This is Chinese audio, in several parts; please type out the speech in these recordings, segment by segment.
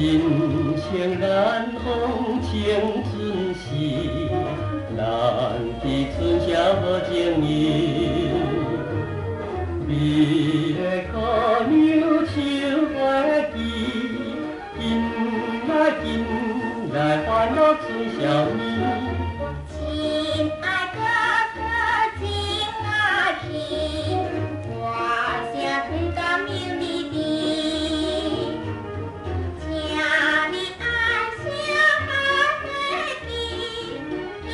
人生难逢青春时，咱伫春宵好情谊。美的姑娘手花枝，紧来欢乐春宵年。亲爱哥哥，亲爱弟，我声推到庙里边，请你爱惜好妹弟，紧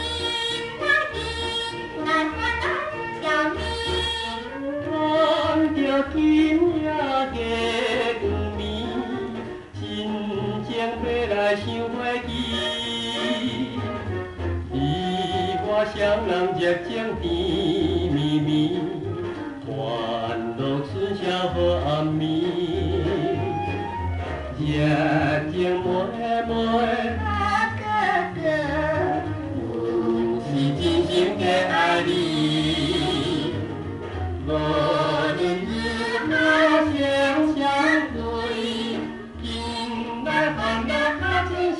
来欢乐春宵年。看着今夜月光暝，真情要来想花枝。你我双人热情甜蜜蜜，欢乐春宵好暗暝，热情满满。哥哥，阮是真心的爱你，无论日落相对，今来欢乐好春宵。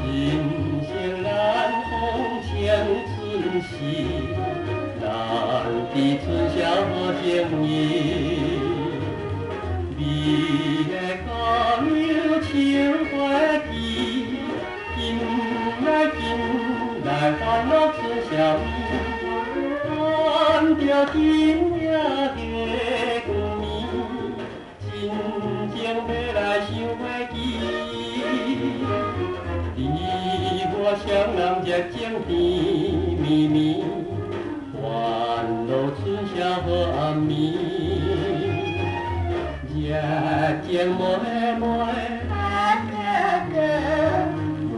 人生难逢青春时，咱伫春宵好情谊。美的姑娘手花枝，紧来欢乐春宵年。看着今夜月光暝，真情要来想花枝。你我双人热情甜蜜蜜，欢乐春宵好暗暝，热情满满。哥哥，阮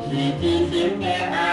是真心的爱。